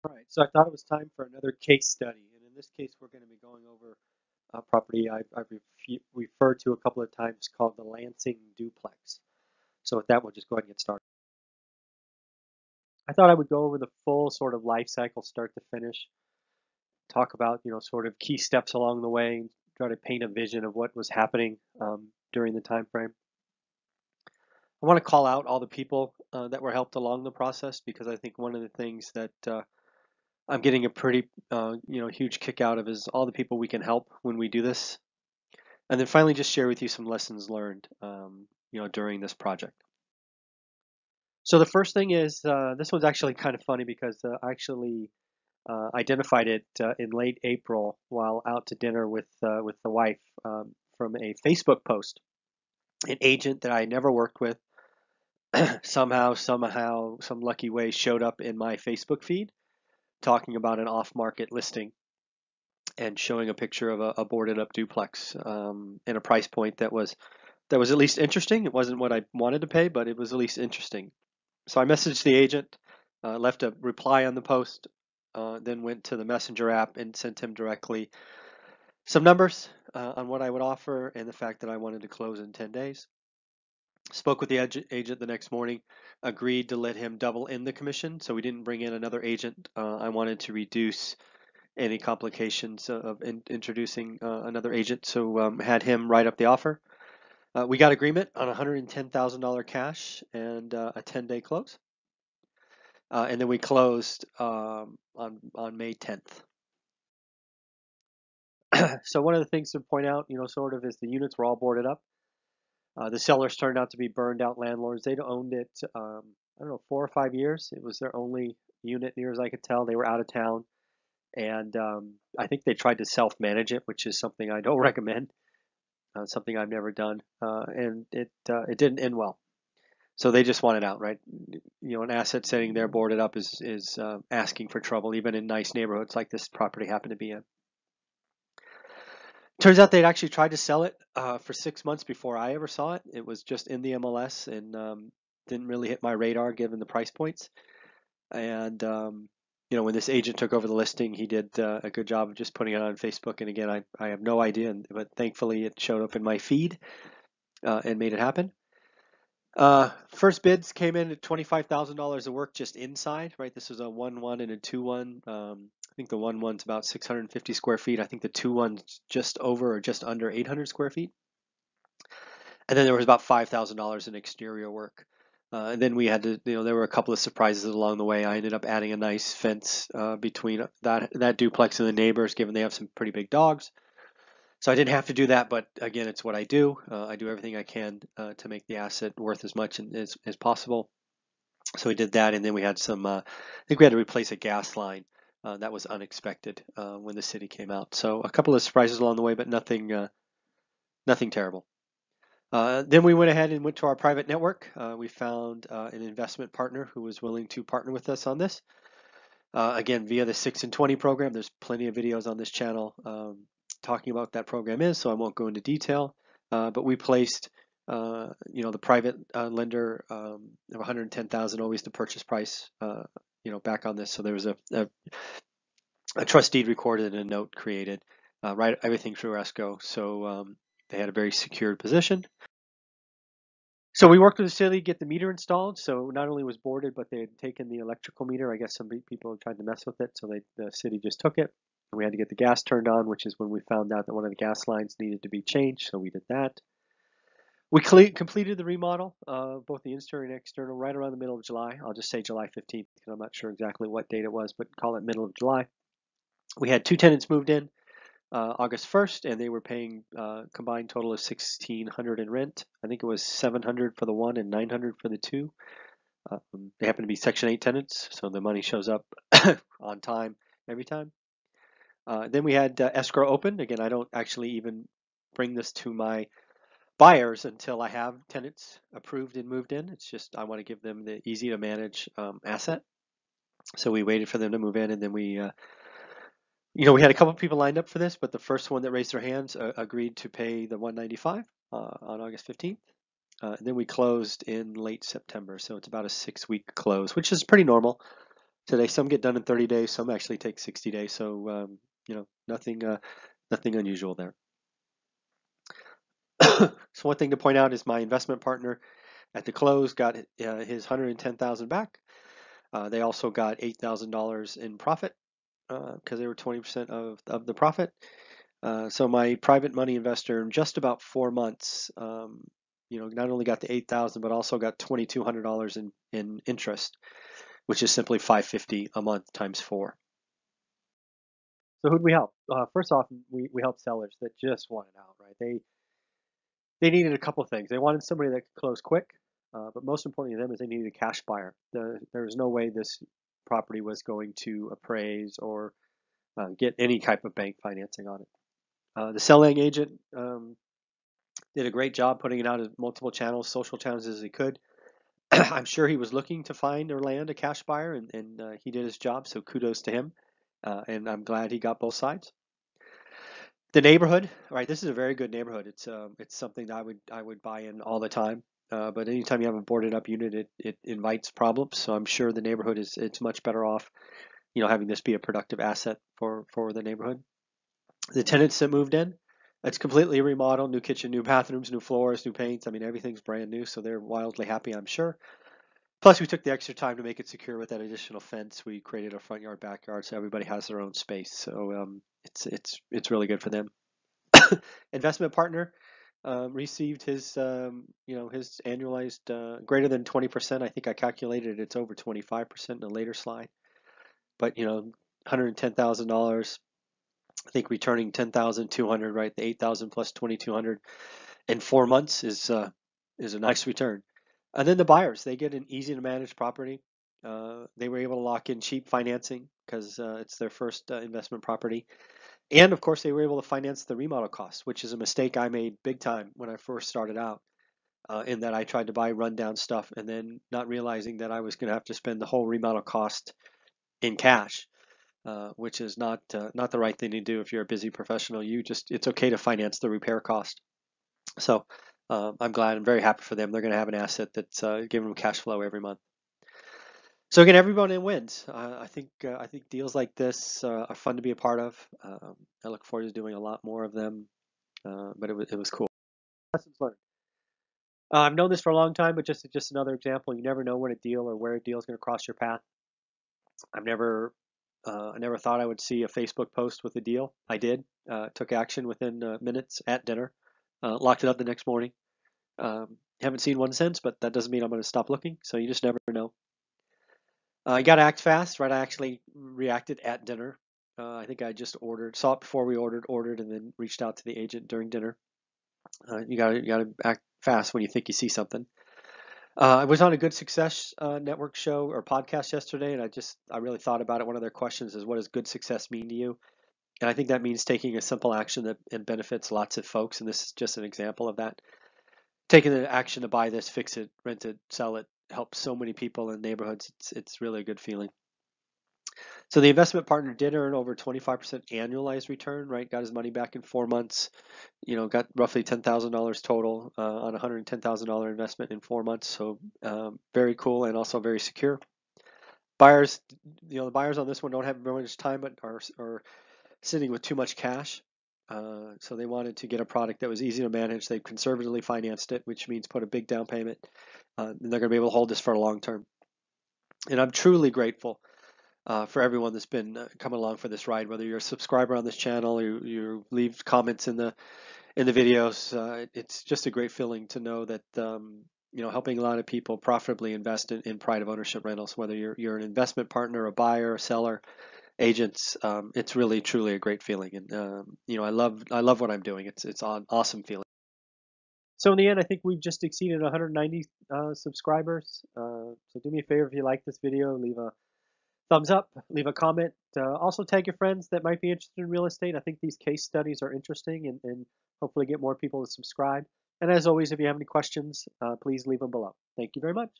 All right, so I thought it was time for another case study, and in this case, we're going to be going over a property I've referred to a couple of times called the Lansing Duplex. So with that, we'll just go ahead and get started. I thought I would go over the full sort of life cycle, start to finish, talk about sort of key steps along the way, and try to paint a vision of what was happening during the time frame. I want to call out all the people that were helped along the process because I think one of the things that I'm getting a pretty, huge kick out of is all the people we can help when we do this. And then finally, just share with you some lessons learned, during this project. So the first thing is, this one's actually kind of funny because I actually identified it in late April while out to dinner with the wife from a Facebook post. An agent that I never worked with somehow, some lucky way showed up in my Facebook feed talking about an off-market listing and showing a picture of a boarded up duplex in a price point that was at least interesting. It wasn't what I wanted to pay, but it was at least interesting. So I messaged the agent, left a reply on the post, then went to the Messenger app and sent him directly some numbers on what I would offer and the fact that I wanted to close in 10 days. Spoke with the agent the next morning, agreed to let him double in the commission. So we didn't bring in another agent. I wanted to reduce any complications of introducing another agent, so had him write up the offer. We got agreement on $110,000 cash and a 10-day close, and then we closed on May 10th. So one of the things to point out, sort of, is the units were all boarded up. The sellers turned out to be burned out landlords. They'd owned it, I don't know, 4 or 5 years. It was their only unit, near as I could tell. They were out of town, and I think they tried to self-manage it, which is something I don't recommend. Something I've never done, and it didn't end well. So they just wanted out, right? An asset sitting there boarded up is asking for trouble, even in nice neighborhoods like this property happened to be in. Turns out they'd actually tried to sell it for 6 months before I ever saw it. It was just in the MLS and didn't really hit my radar given the price points. And when this agent took over the listing, he did a good job of just putting it on Facebook. And again, I have no idea, but thankfully it showed up in my feed and made it happen. First bids came in at $25,000 of work just inside, right? This was a 1-1 and a 2-1. I think the 1-1's about 650 square feet. I think the 2-1's just over or just under 800 square feet. And then there was about $5,000 in exterior work. And then we had to, there were a couple of surprises along the way. I ended up adding a nice fence between that duplex and the neighbors, given they have some pretty big dogs. So I didn't have to do that, but again, it's what I do. I do everything I can to make the asset worth as much as possible. So we did that, and then we had I think we had to replace a gas line. That was unexpected when the city came out. So a couple of surprises along the way, but nothing terrible. Then we went ahead and went to our private network. We found an investment partner who was willing to partner with us on this. Again, via the 6 and 20 program. There's plenty of videos on this channel talking about what that program is, so I won't go into detail. But we placed, the private lender of 110,000, always the purchase price, back on this. So there was a trust deed recorded and a note created, right, everything through escrow. So they had a very secured position. So we worked with the city to get the meter installed. So not only was boarded, but they had taken the electrical meter. I guess some people tried to mess with it, so the city just took it. We had to get the gas turned on, which is when we found out that one of the gas lines needed to be changed, so we did that. We completed the remodel, both the interior and external, right around the middle of July. I'll just say July 15th because I'm not sure exactly what date it was, but call it middle of July. We had 2 tenants moved in August 1st, and they were paying combined total of $1,600 in rent. I think it was $700 for the one and $900 for the two. They happen to be Section 8 tenants, so the money shows up on time every time. Then we had escrow open. Again, I don't actually even bring this to my buyers until I have tenants approved and moved in. It's just I want to give them the easy to manage asset. So we waited for them to move in, and then we had a couple of people lined up for this, but the first one that raised their hands agreed to pay the $195 on August 15th. And then we closed in late September, so it's about a 6-week close, which is pretty normal. today. Some get done in 30 days, some actually take 60 days. So, nothing unusual there. So one thing to point out is my investment partner at the close got his 110,000 back. They also got $8,000 in profit because they were 20% of the profit. So my private money investor in just about 4 months, not only got the 8,000 but also got $2,200 in interest, which is simply $550 a month times 4. So who'd we help? First off, we helped sellers that just wanted out, right? They needed a couple of things. They wanted somebody that could close quick, but most importantly to them is they needed a cash buyer. There was no way this property was going to appraise or get any type of bank financing on it. The selling agent did a great job putting it out as multiple channels, social channels as he could. I'm sure he was looking to find or land a cash buyer, and he did his job, so kudos to him. And I'm glad he got both sides. The neighborhood, right? This is a very good neighborhood. It's something that I would buy in all the time. But anytime you have a boarded up unit, it invites problems. So I'm sure the neighborhood it's much better off, having this be a productive asset for the neighborhood. The tenants that moved in, it's completely remodeled, new kitchen, new bathrooms, new floors, new paints. I mean, everything's brand new, so they're wildly happy, I'm sure. Plus, we took the extra time to make it secure with that additional fence. We created a front yard, backyard, so everybody has their own space. So it's really good for them. Investment partner received his annualized greater than 20%. I think I calculated it's over 25% in a later slide. But $110,000. I think returning 10,200, right? The 8,000 plus 2,200 in 4 months is a nice return. And then the buyers, they get an easy to manage property. They were able to lock in cheap financing because it's their first investment property. And of course, they were able to finance the remodel costs, which is a mistake I made big time when I first started out, in that I tried to buy rundown stuff and then not realizing that I was going to have to spend the whole remodel cost in cash, which is not the right thing to do if you're a busy professional. It's okay to finance the repair cost. So I'm very happy for them. They're going to have an asset that's giving them cash flow every month. So again, everyone wins. I think deals like this are fun to be a part of. I look forward to doing a lot more of them. But it was cool. Lessons learned. I've known this for a long time, but just another example. You never know when a deal or where a deal is going to cross your path. I never thought I would see a Facebook post with a deal. I did. Took action within minutes at dinner. Locked it up the next morning. Haven't seen one since, but that doesn't mean I'm going to stop looking. So you just never know. You got to act fast, right? I actually reacted at dinner. I think I just saw it before we ordered, and then reached out to the agent during dinner. You gotta act fast when you think you see something. I was on a Good Success Network show or podcast yesterday, and I really thought about it. One of their questions is, what does good success mean to you? And I think that means taking a simple action that benefits lots of folks, and this is just an example of that. Taking the action to buy this, fix it, rent it, sell it, helps so many people in neighborhoods. It's really a good feeling. So the investment partner did earn over 25% annualized return, right? Got his money back in 4 months. Got roughly $10,000 total on a $110,000 investment in 4 months. So very cool and also very secure. Buyers, the buyers on this one don't have very much time, but are sitting with too much cash. So they wanted to get a product that was easy to manage. They conservatively financed it, which means put a big down payment. And they're going to be able to hold this for a long term. And I'm truly grateful for everyone that's been coming along for this ride. Whether you're a subscriber on this channel, or you leave comments in the videos, it's just a great feeling to know that helping a lot of people profitably invest in pride of ownership rentals. Whether you're an investment partner, a buyer, a seller, agents, it's really truly a great feeling. And I love what I'm doing. It's an awesome feeling. So in the end, I think we've just exceeded 190 subscribers. So do me a favor, if you like this video, leave a thumbs up, leave a comment. Also tag your friends that might be interested in real estate. I think these case studies are interesting, and hopefully get more people to subscribe. And as always, if you have any questions, please leave them below. Thank you very much.